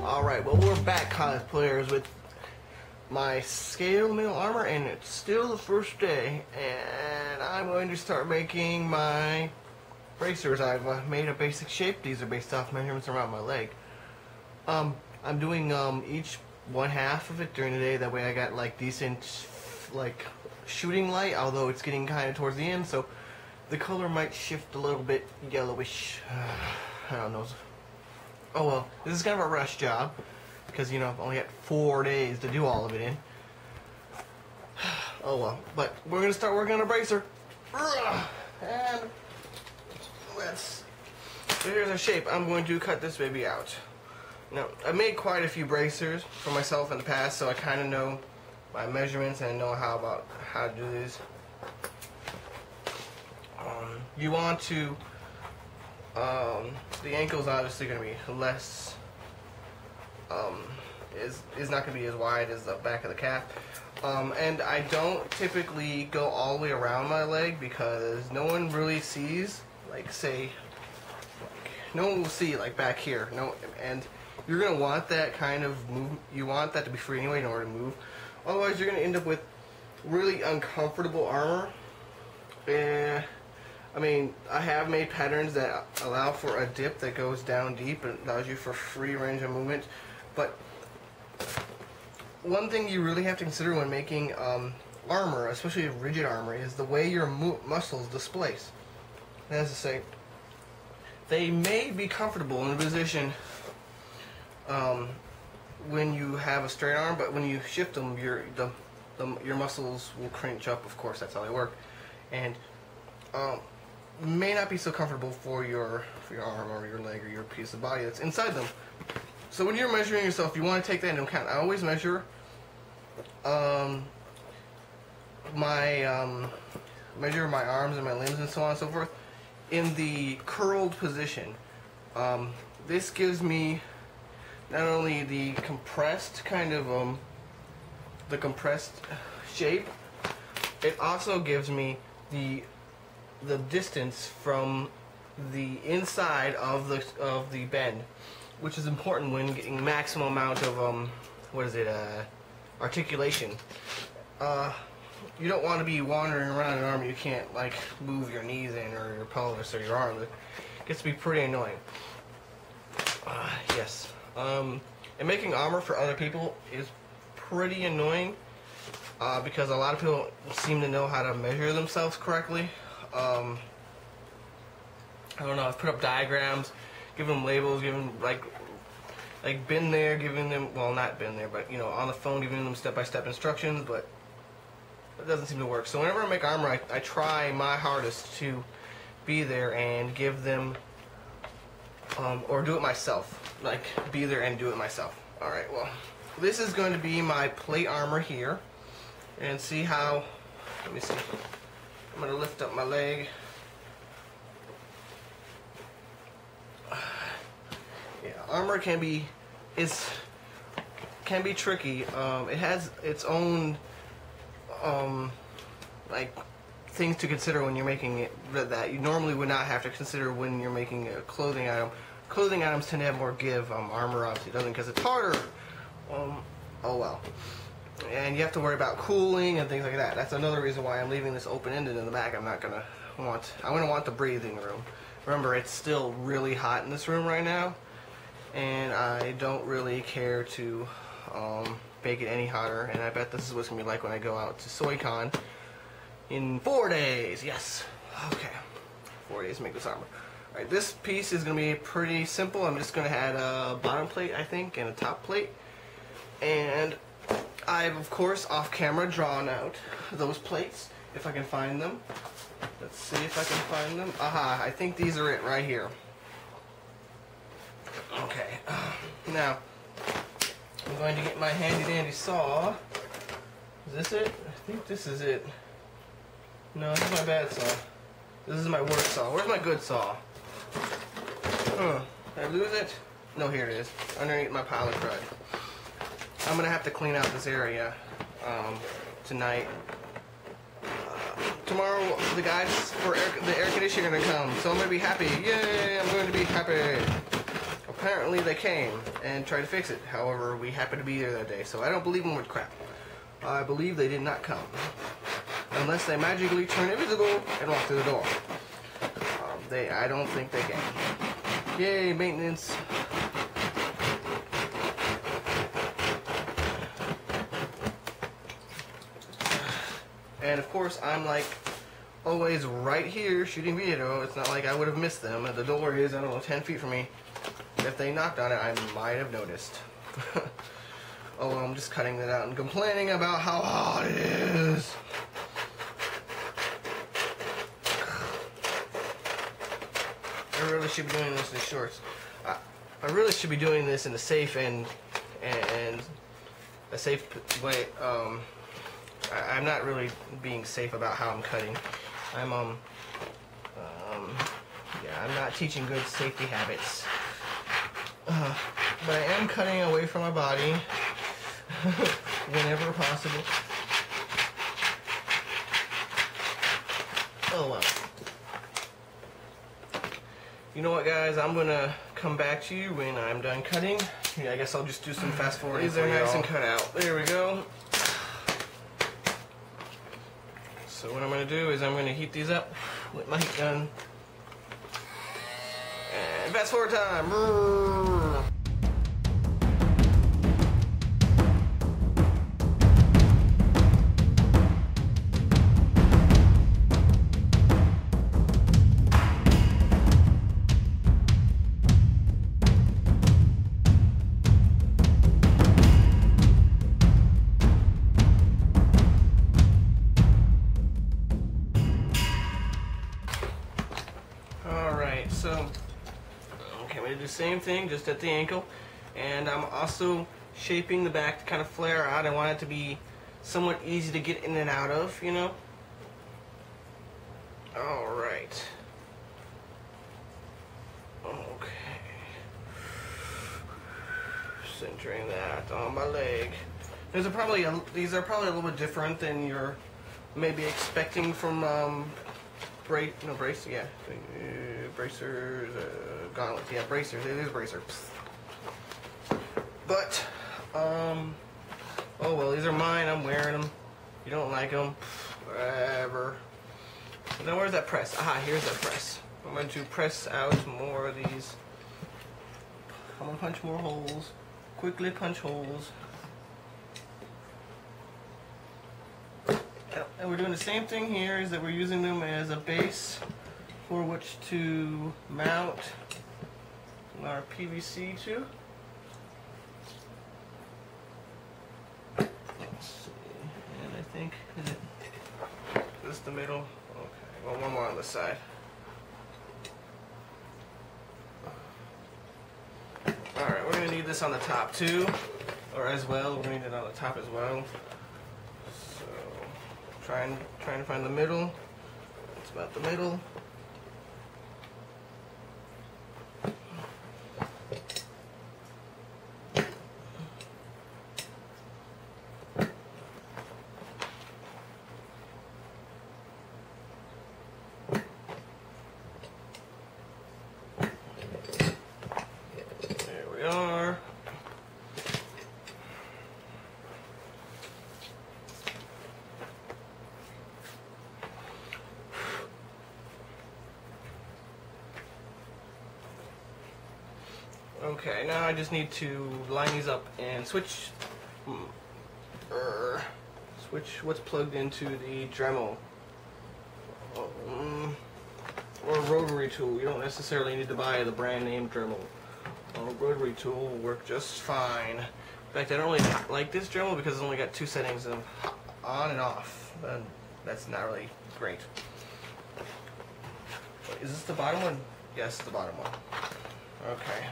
Alright, well we're back, cosplayers, with my scale mail armor, and it's still the first day, and I'm going to start making my bracers. I've made a basic shape. These are based off measurements around my leg. I'm doing each one half of it during the day, that way I got like decent like shooting light, although it's getting kind of towards the end, so the color might shift a little bit yellowish. I don't know. Oh well, this is kind of a rush job because, you know, I've only got 4 days to do all of it in. Oh well, but we're gonna start working on a bracer. And let's. So here's our shape. I'm going to cut this baby out. Now, I made quite a few bracers for myself in the past, so I kind of know my measurements and know how to do this. You want to. The ankle's obviously going to be less, is not going to be as wide as the back of the calf. And I don't typically go all the way around my leg because no one really sees, like, say, no one will see, like, back here. No, and you're going to want that kind of move. You want that to be free anyway in order to move. Otherwise, you're going to end up with really uncomfortable armor. I mean, I have made patterns that allow for a dip that goes down deep and allows you for free range of movement. But one thing you really have to consider when making armor, especially rigid armor, is the way your muscles displace. That is to say, they may be comfortable in a position when you have a straight arm, but when you shift them, your muscles will cringe up. Of course, that's how they work, and may not be so comfortable for your arm or your leg or your piece of body that's inside them. So when you're measuring yourself, you want to take that into account. I always measure my arms and my limbs and so on and so forth in the curled position. This gives me not only the compressed kind of the compressed shape, it also gives me the distance from the inside of the bend, which is important when getting maximum amount of articulation. You don't want to be wandering around an arm you can't, like, move your knees in or your pelvis or your arm. It gets to be pretty annoying. Yes. And making armor for other people is pretty annoying because a lot of people seem to know how to measure themselves correctly. I don't know, I've put up diagrams, giving them labels, giving them, like been there, giving them, well, not been there, but, you know, on the phone, giving them step-by-step instructions, but it doesn't seem to work. So whenever I make armor, I try my hardest to be there and give them, or do it myself, like, be there and do it myself. Alright, well, this is going to be my plate armor here, and see how, let me see. I'm going to lift up my leg. Yeah, armor can be tricky. It has its own like things to consider when you're making it that you normally would not have to consider when you're making a clothing item. Clothing items tend to have more give. Armor obviously doesn't because it's harder. Oh well. And you have to worry about cooling and things like that. That's another reason why I'm leaving this open-ended in the back. I want the breathing room. Remember, it's still really hot in this room right now, and I don't really care to make it any hotter, and I bet this is what it's going to be like when I go out to SoyCon in 4 days. Yes. Okay. 4 days to make this armor. Alright, this piece is going to be pretty simple. I'm just going to add a bottom plate, I think, and a top plate. And I've, of course, off camera drawn out those plates, if I can find them. Let's see if I can find them. Aha, I think these are it right here. Okay, now, I'm going to get my handy-dandy saw. Is this it? I think this is it. No, this is my bad saw. This is my work saw. Where's my good saw? Did I lose it? No, here it is. Underneath my pile of crud. I'm going to have to clean out this area tonight. Tomorrow, the guys for the air conditioning are going to come, so I'm going to be happy. Yay, I'm going to be happy. Apparently, apparently they came and tried to fix it. However, we happened to be there that day, so I don't believe them with crap. I believe they did not come. Unless they magically turn invisible and walk through the door. I don't think they can. Yay, maintenance. And of course, I'm like always right here shooting video. It's not like I would have missed them. The door is, I don't know, 10 feet from me. If they knocked on it, I might have noticed. Oh, well, I'm just cutting that out and complaining about how hot it is. I really should be doing this in shorts. I really should be doing this in a safe and a safe way. I'm not really being safe about how I'm cutting. Yeah, I'm not teaching good safety habits. But I am cutting away from my body whenever possible. Oh well. You know what, guys? I'm gonna come back to you when I'm done cutting. Yeah, I guess I'll just do some fast forwarding. These are nice and cut out. There we go. So what I'm gonna do is I'm gonna heat these up with my heat gun. And fast forward time. Brrr. So, okay, I'm going to do the same thing, just at the ankle, and I'm also shaping the back to kind of flare out. I want it to be somewhat easy to get in and out of, you know. Alright. Okay. Centering that on my leg. These are probably a little bit different than you're maybe expecting from bracers, gauntlets, yeah, bracers, it is bracers. But, oh well, these are mine, I'm wearing them. You don't like them, whatever. So now where's that press? Aha, here's that press. I'm going to press out more of these. I'm going to punch more holes, quickly punch holes. And we're doing the same thing here, is that we're using them as a base for which to mount our PVC to. Let's see, and I think, is this the middle? Okay, well, one more on the side. Alright, we're going to need this on the top too, or as well, we're going to need it on the top as well. Trying to find the middle. It's about the middle. There we are. Okay, now I just need to line these up and switch what's plugged into the Dremel or a rotary tool. You don't necessarily need to buy the brand name Dremel. A rotary tool will work just fine. In fact, I don't really like this Dremel because it's only got two settings of on and off. And that's not really great. Is this the bottom one? Yes, the bottom one. Okay.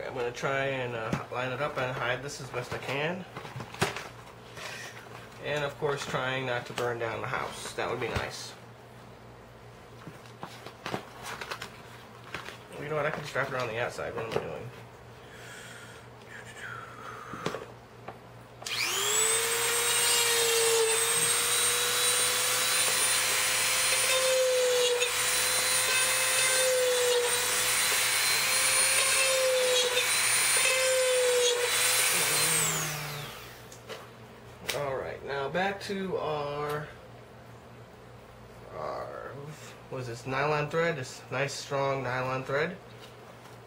I'm going to try and line it up and hide this as best I can. And of course trying not to burn down the house. That would be nice. You know what, I can strap it around the outside. What am I doing? back to our what is this, nylon thread, this nice strong nylon thread,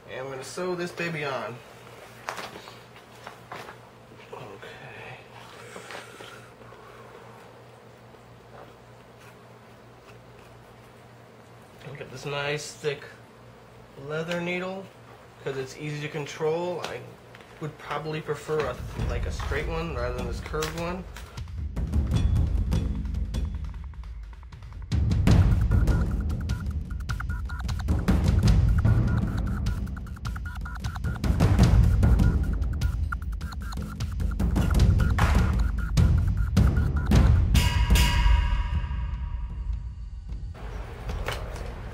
and I'm going to sew this baby on. Okay. Look at this nice thick leather needle because it's easy to control. I would probably prefer like a straight one rather than this curved one.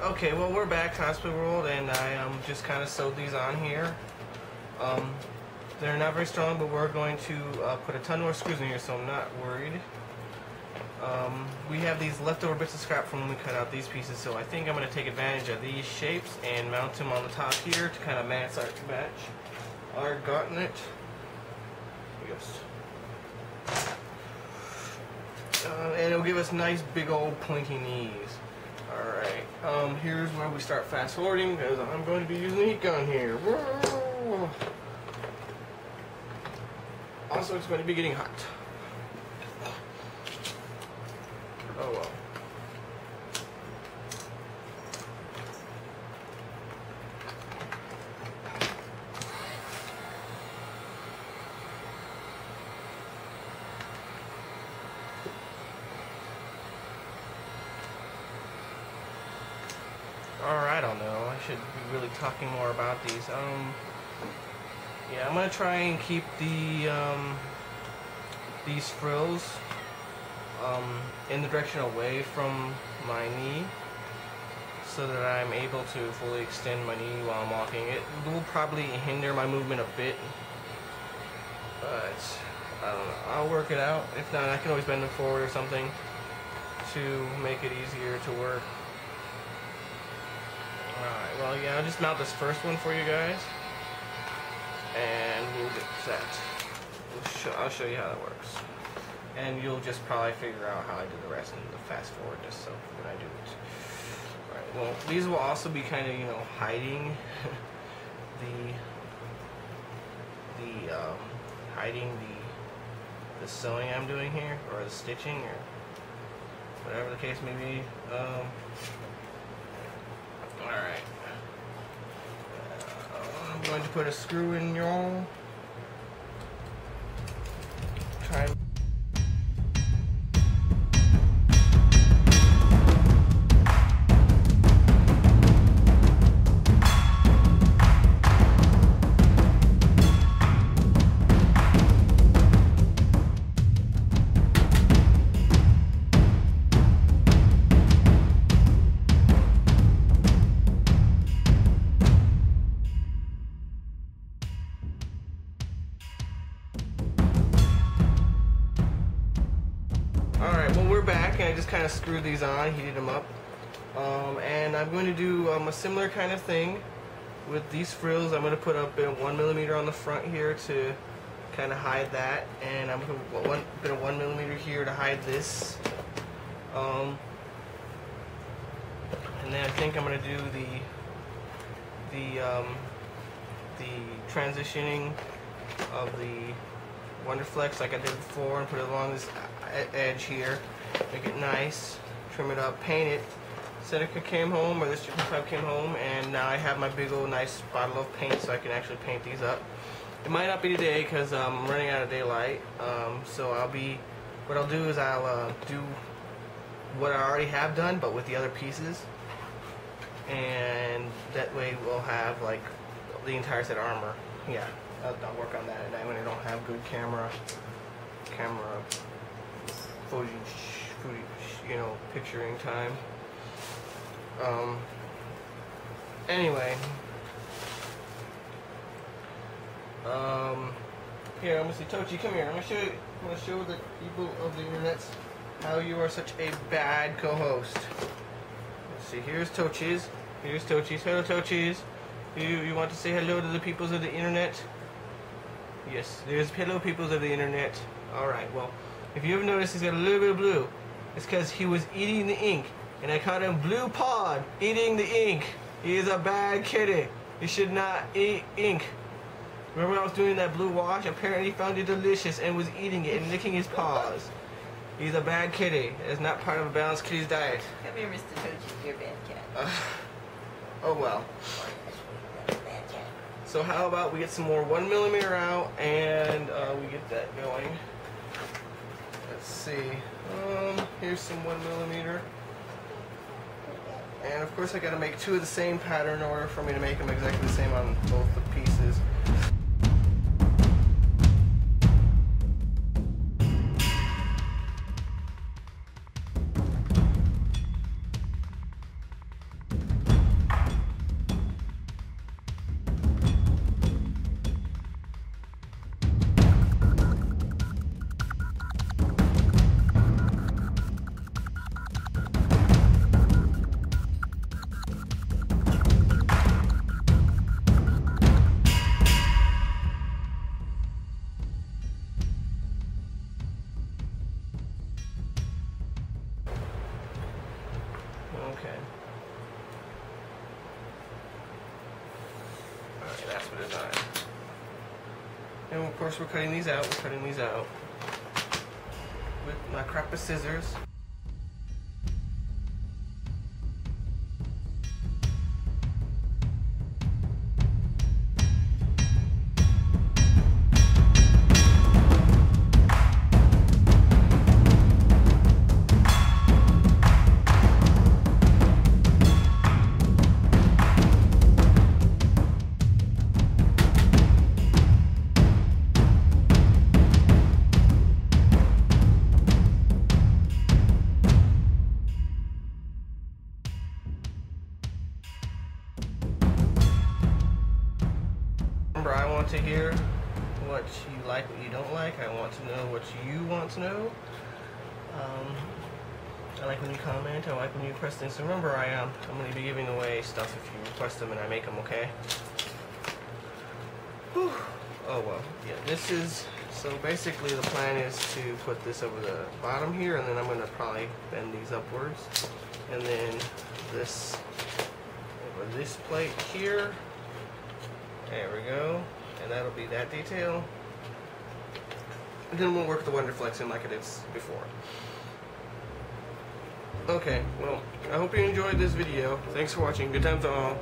Okay, well, we're back to Hospital World, and I just kind of sewed these on here. They're not very strong, but we're going to put a ton more screws in here, so I'm not worried. We have these leftover bits of scrap from when we cut out these pieces, so I think I'm going to take advantage of these shapes and mount them on the top here to kind of match our gauntlet. Yes. And it'll give us nice big old pointy knees. Alright, here's where we start fast forwarding because I'm going to be using the heat gun here. Also, it's going to be getting hot. Oh well. I don't know. I should be really talking more about these. Yeah, I'm gonna try and keep these frills in the direction away from my knee, so that I'm able to fully extend my knee while I'm walking. It will probably hinder my movement a bit, but I don't know. I'll work it out. If not, I can always bend them forward or something to make it easier to work. Alright, well, yeah, I'll just mount this first one for you guys, and we'll get set. I'll show you how that works. And you'll just probably figure out how I do the rest in the fast forward, just so when I do it. Alright, well, these will also be kind of, you know, hiding the sewing I'm doing here, or the stitching, or whatever the case may be. Alright. I'm going to put a screw in, y'all. Try. Alright, well, we're back, and I just kind of screwed these on, heated them up. And I'm going to do a similar kind of thing with these frills. I'm going to put up 1mm on the front here to kind of hide that, and I'm going to put a bit of 1mm here to hide this. And then I think I'm going to do the transitioning of the wonderflex like I did before, and put it along this edge here, make it nice, trim it up, paint it. Seneca came home, or this Chicken came home, and now I have my big old nice bottle of paint, so I can actually paint these up. It might not be today because I'm running out of daylight, so what I'll do is I'll do what I already have done, but with the other pieces, and that way we'll have like the entire set of armor. Yeah, I'll work on that at night when I don't have good camera footage, you know, picturing time. Anyway, here, I'm gonna see, Tochi, come here. I'm gonna show the people of the internet how you are such a bad co-host. Let's see, here's Tochi's. Hello, Tochi's. You want to say hello to the peoples of the internet? Yes, there's hello peoples of the internet. Alright, well, If you ever notice he's got a little bit of blue, it's because he was eating the ink. And I caught him blue pod eating the ink. He is a bad kitty. He should not eat ink. Remember when I was doing that blue wash? Apparently he found it delicious and was eating it and licking his paws. He's a bad kitty. It's not part of a balanced kitty's diet. Come here, Mr. Toad. You're a bad cat. Oh well. So how about we get some more 1mm out and we get that going. Let's see. Here's some 1mm. And of course I gotta make 2 of the same pattern in order for me to make them exactly the same on both the pieces. Okay. Alright, that's what it's on. And of course we're cutting these out. We're cutting these out with my crap of scissors. Remember, I want to hear what you like, what you don't like. I want to know what you want to know. I like when you comment. I like when you request things. So remember, I'm going to be giving away stuff if you request them and I make them, okay? Whew. Oh well, yeah. This is so basically the plan is to put this over the bottom here, and then I'm going to probably bend these upwards, and then this over this plate here. There we go, and that'll be that detail. And then we'll work the wonderflex in like it is before. Okay, well, I hope you enjoyed this video. Thanks for watching. Good times to all.